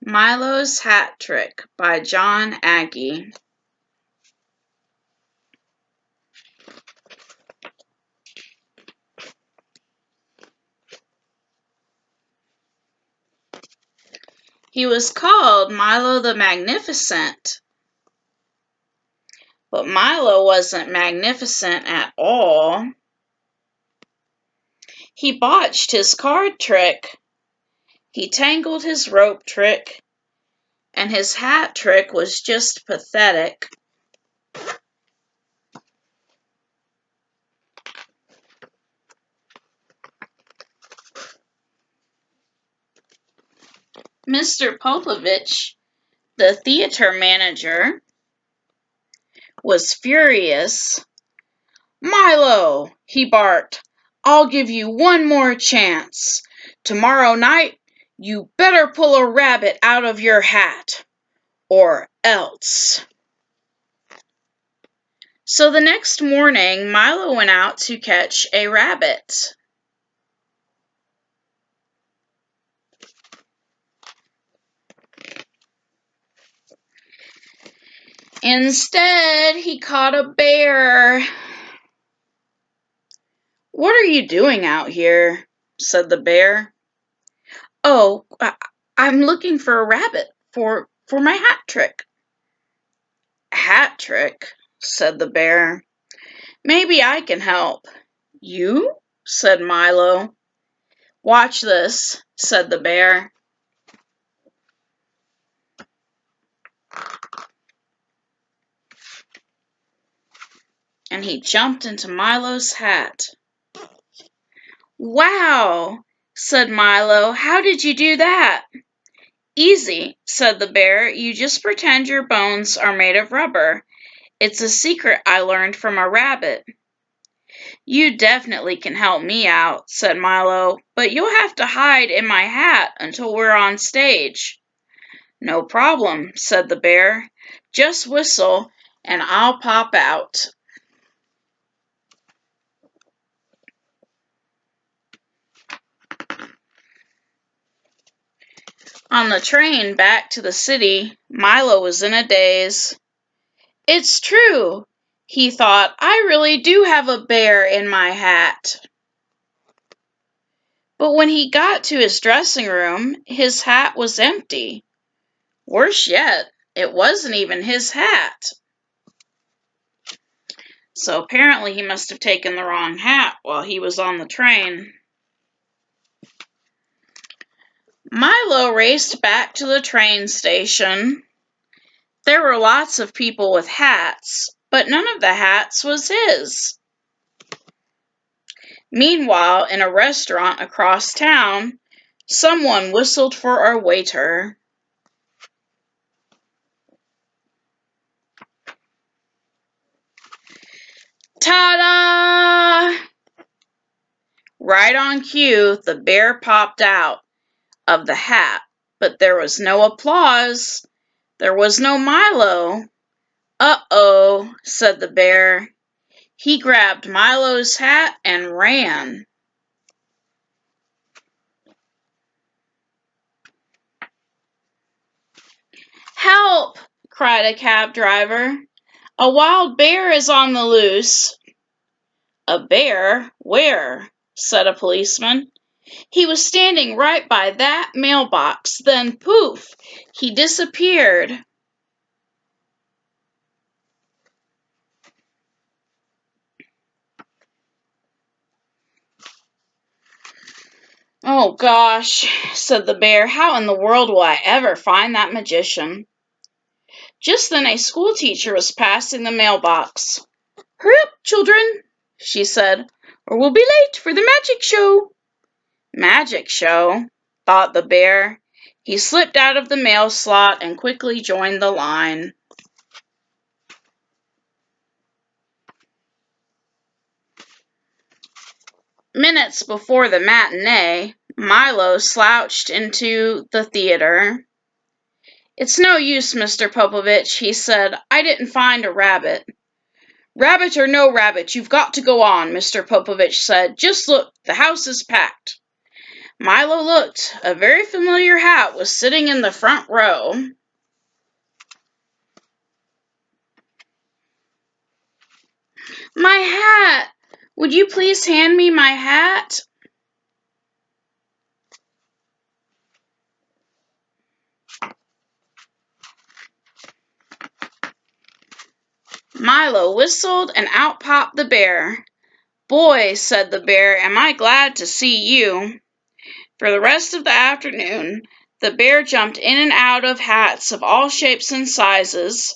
Milo's Hat Trick by Jon Agee. He was called Milo the Magnificent, but Milo wasn't magnificent at all. He botched his card trick, he tangled his rope trick, and his hat trick was just pathetic. Mr. Popovich, the theater manager, was furious. "Milo," he barked, "I'll give you one more chance. Tomorrow night you better pull a rabbit out of your hat, or else." So the next morning, Milo went out to catch a rabbit. Instead, he caught a bear. "What are you doing out here?" said the bear. "Oh, I'm looking for a rabbit for my hat trick." "Hat trick?" said the bear. "Maybe I can help." "You?" said Milo. "Watch this," said the bear. And he jumped into Milo's hat. "Wow," said Milo. "How did you do that?" "Easy," said the bear. "You just pretend your bones are made of rubber. It's a secret I learned from a rabbit." "You definitely can help me out," said Milo, "but you'll have to hide in my hat until we're on stage." "No problem," said the bear. "Just whistle and I'll pop out." On the train back to the city, Milo was in a daze. "It's true," he thought. "I really do have a bear in my hat." But when he got to his dressing room, his hat was empty. Worse yet, it wasn't even his hat. So apparently he must have taken the wrong hat while he was on the train. Milo raced back to the train station. There were lots of people with hats, but none of the hats was his. Meanwhile, in a restaurant across town, someone whistled for a waiter. Ta-da! Right on cue, the bear popped out of the hat, but there was no applause. There was no Milo. "Uh-oh," said the bear. He grabbed Milo's hat and ran. "Help!" cried a cab driver. "A wild bear is on the loose." "A bear? Where?" said a policeman. "He was standing right by that mailbox. Then poof! He disappeared." "Oh gosh," said the bear. "How in the world will I ever find that magician?" Just then a schoolteacher was passing the mailbox. "Hurry up, children," she said, "or we'll be late for the magic show." "Magic show," thought the bear. He slipped out of the mail slot and quickly joined the line. Minutes before the matinee, Milo slouched into the theater. "It's no use, Mr. Popovich," he said. "I didn't find a rabbit." "Rabbit or no rabbit, you've got to go on," Mr. Popovich said. "Just look, the house is packed." Milo looked. A very familiar hat was sitting in the front row. My hat! Would you please hand me my hat? Milo whistled, and out popped the bear. Boy, said the bear, am I glad to see you. For the rest of the afternoon, the bear jumped in and out of hats of all shapes and sizes.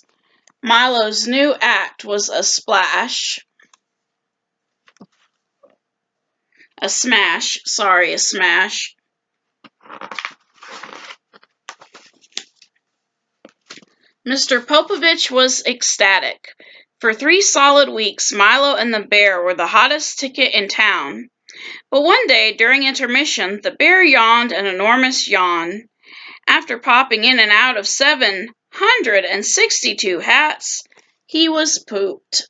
Milo's new act was a splash. A smash. Sorry, a smash. Mr. Popovich was ecstatic. For 3 solid weeks, Milo and the bear were the hottest ticket in town. But one day, during intermission, the bear yawned an enormous yawn. After popping in and out of 762 hats, he was pooped.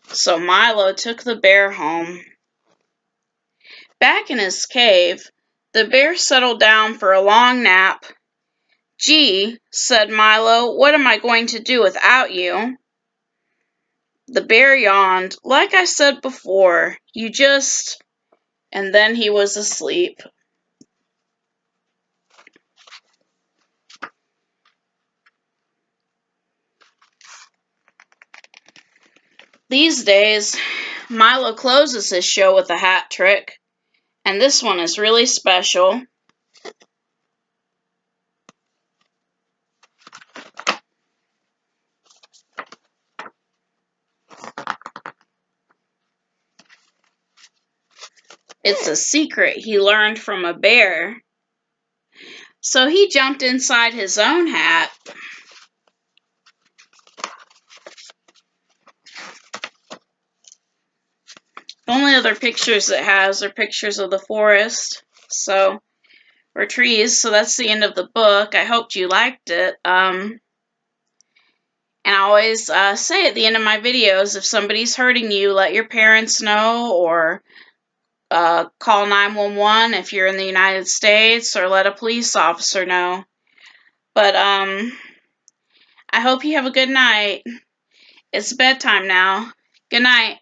So Milo took the bear home. Back in his cave, the bear settled down for a long nap. Gee, said Milo, what am I going to do without you? The bear yawned. Like I said before, you just... And then he was asleep. These days, Milo closes his show with a hat trick, and this one is really special. It's a secret he learned from a bear. So he jumped inside his own hat. The only other pictures it has are pictures of the forest, or trees, so that's the end of the book. I hoped you liked it. And I always say at the end of my videos, if somebody's hurting you, let your parents know, or call 911 if you're in the United States, or let a police officer know. But I hope you have a good night. It's bedtime now. Good night.